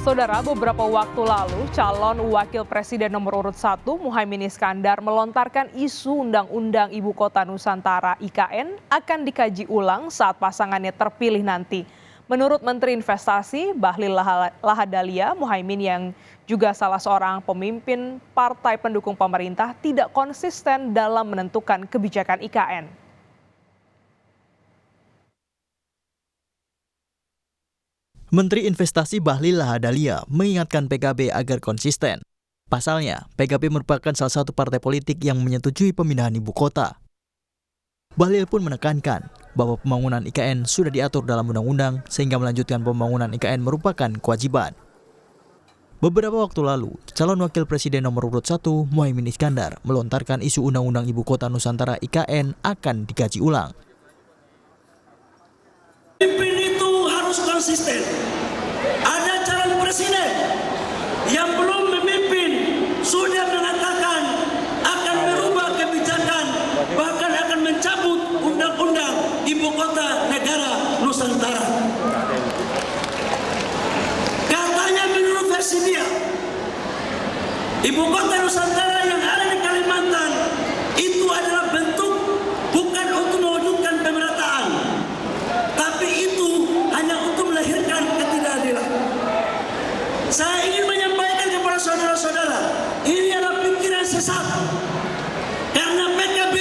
Saudara, beberapa waktu lalu calon wakil presiden nomor urut 1 Muhaimin Iskandar melontarkan isu Undang-Undang Ibu Kota Nusantara (IKN) akan dikaji ulang saat pasangannya terpilih nanti. Menurut Menteri Investasi Bahlil Lahadalia, Muhaimin yang juga salah seorang pemimpin partai pendukung pemerintah tidak konsisten dalam menentukan kebijakan IKN. Menteri Investasi Bahlil Lahadalia mengingatkan PKB agar konsisten. Pasalnya, PKB merupakan salah satu partai politik yang menyetujui pemindahan ibu kota. Bahlil pun menekankan bahwa pembangunan IKN sudah diatur dalam undang-undang sehingga melanjutkan pembangunan IKN merupakan kewajiban. Beberapa waktu lalu, calon wakil presiden nomor urut 1 Muhaimin Iskandar melontarkan isu Undang-Undang Ibu Kota Nusantara IKN akan dikaji ulang. Konsisten. Ada calon presiden yang belum memimpin sudah mengatakan akan merubah kebijakan, bahkan akan mencabut undang-undang ibu kota negara Nusantara. Katanya menurut versi dia, ibu kota Nusantara yang ada di Kalimantan itu adalah bentuk bukan untuk mewujudkan pemerataan, tapi itu hanya untuk melahirkan ketidakadilan. Saya ingin menyampaikan kepada saudara-saudara, ini adalah pikiran sesat. Karena PKB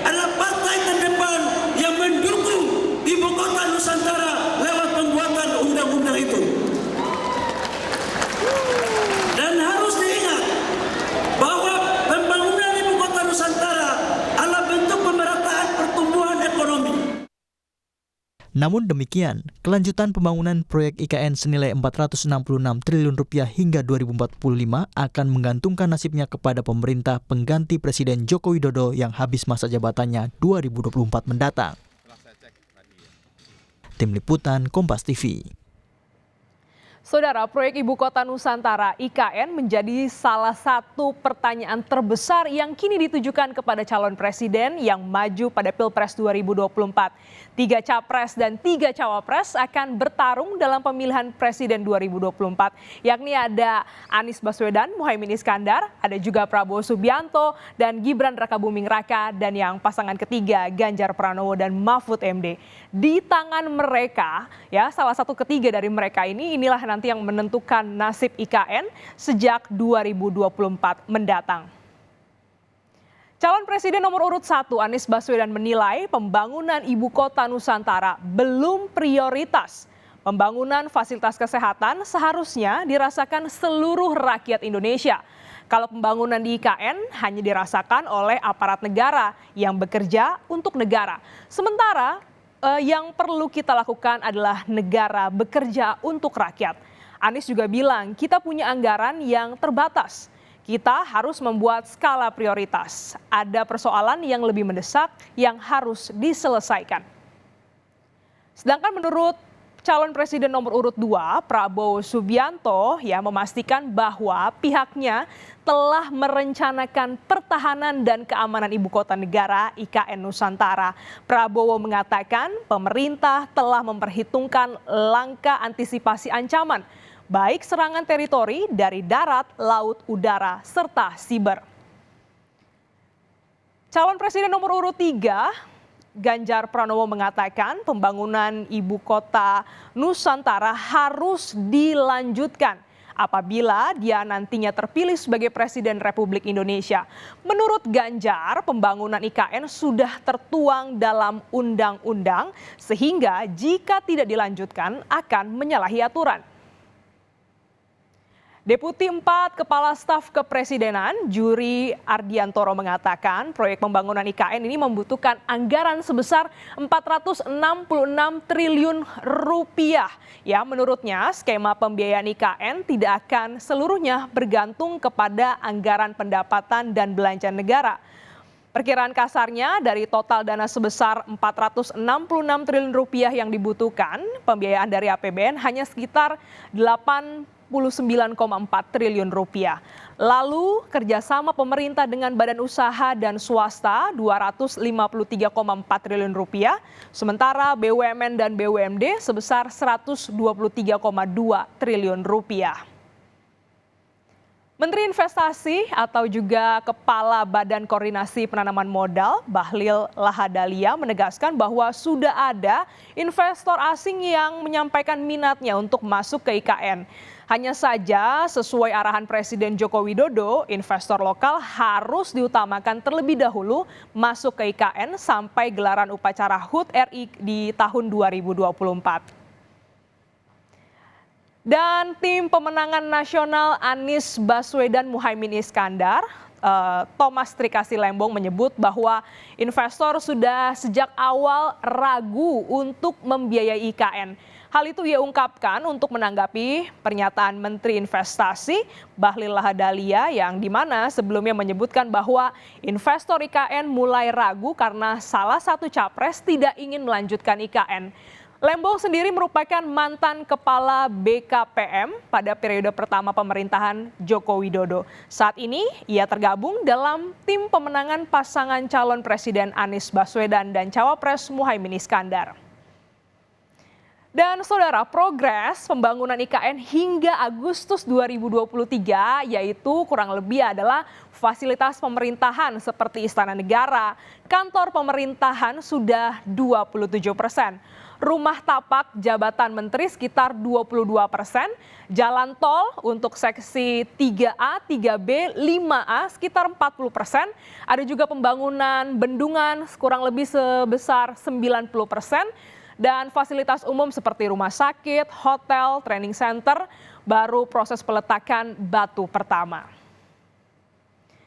adalah partai terdepan yang mendukung ibu kota Nusantara lewat pembuatan undang-undang itu. Dan harus diingat bahwa pembangunan ibu kota Nusantara adalah bentuk pemerataan pertumbuhan ekonomi. Namun demikian, kelanjutan pembangunan proyek IKN senilai Rp466 triliun hingga 2045 akan menggantungkan nasibnya kepada pemerintah pengganti Presiden Joko Widodo yang habis masa jabatannya 2024 mendatang. Tim Liputan Kompas TV. Saudara, proyek Ibu Kota Nusantara (IKN) menjadi salah satu pertanyaan terbesar yang kini ditujukan kepada calon presiden yang maju pada Pilpres 2024. 3 capres dan 3 cawapres akan bertarung dalam pemilihan presiden 2024, yakni ada Anies Baswedan, Muhaimin Iskandar, ada juga Prabowo Subianto dan Gibran Rakabuming Raka, dan yang pasangan ketiga Ganjar Pranowo dan Mahfud MD. Di tangan mereka, ya salah satu ketiga dari mereka inilah nanti yang menentukan nasib IKN sejak 2024 mendatang. Calon Presiden nomor urut 1 Anies Baswedan menilai pembangunan Ibu Kota Nusantara belum prioritas. Pembangunan fasilitas kesehatan seharusnya dirasakan seluruh rakyat Indonesia. Kalau pembangunan di IKN hanya dirasakan oleh aparat negara yang bekerja untuk negara. Sementara yang perlu kita lakukan adalah negara bekerja untuk rakyat. Anies juga bilang kita punya anggaran yang terbatas. Kita harus membuat skala prioritas. Ada persoalan yang lebih mendesak yang harus diselesaikan. Sedangkan menurut calon presiden nomor urut 2, Prabowo Subianto, memastikan bahwa pihaknya telah merencanakan pertahanan dan keamanan ibu kota negara (IKN) Nusantara. Prabowo mengatakan pemerintah telah memperhitungkan langkah antisipasi ancaman, baik serangan teritori dari darat, laut, udara, serta siber. Calon presiden nomor urut 3, Ganjar Pranowo mengatakan pembangunan ibu kota Nusantara harus dilanjutkan apabila dia nantinya terpilih sebagai Presiden Republik Indonesia. Menurut Ganjar, pembangunan IKN sudah tertuang dalam undang-undang sehingga jika tidak dilanjutkan akan menyalahi aturan. Deputi 4 Kepala Staf Kepresidenan Juri Ardiantoro mengatakan proyek pembangunan IKN ini membutuhkan anggaran sebesar Rp466 triliun. Ya, menurutnya skema pembiayaan IKN tidak akan seluruhnya bergantung kepada anggaran pendapatan dan belanja negara. Perkiraan kasarnya dari total dana sebesar Rp466 triliun yang dibutuhkan, pembiayaan dari APBN hanya sekitar 80 49,4 triliun rupiah. Lalu kerjasama pemerintah dengan badan usaha dan swasta 253,4 triliun rupiah, sementara BUMN dan BUMD sebesar 123,2 triliun rupiah. Menteri Investasi atau juga Kepala Badan Koordinasi Penanaman Modal Bahlil Lahadalia menegaskan bahwa sudah ada investor asing yang menyampaikan minatnya untuk masuk ke IKN. Hanya saja sesuai arahan Presiden Joko Widodo, investor lokal harus diutamakan terlebih dahulu masuk ke IKN sampai gelaran upacara HUT RI di tahun 2024. Dan tim pemenangan nasional Anies Baswedan Muhaimin Iskandar, Thomas Trikasi Lembong menyebut bahwa investor sudah sejak awal ragu untuk membiayai IKN. Hal itu ia ungkapkan untuk menanggapi pernyataan Menteri Investasi Bahlil Lahadalia yang dimana sebelumnya menyebutkan bahwa investor IKN mulai ragu karena salah satu capres tidak ingin melanjutkan IKN. Lembong sendiri merupakan mantan kepala BKPM pada periode pertama pemerintahan Joko Widodo. Saat ini ia tergabung dalam tim pemenangan pasangan calon Presiden Anies Baswedan dan Cawapres Muhaimin Iskandar. Dan saudara, progres pembangunan IKN hingga Agustus 2023 yaitu kurang lebih adalah fasilitas pemerintahan seperti Istana Negara, kantor pemerintahan sudah 27%. Rumah tapak jabatan menteri sekitar 22%, jalan tol untuk seksi 3A, 3B, 5A sekitar 40%, ada juga pembangunan bendungan kurang lebih sebesar 90%, dan fasilitas umum seperti rumah sakit, hotel, training center, baru proses peletakan batu pertama.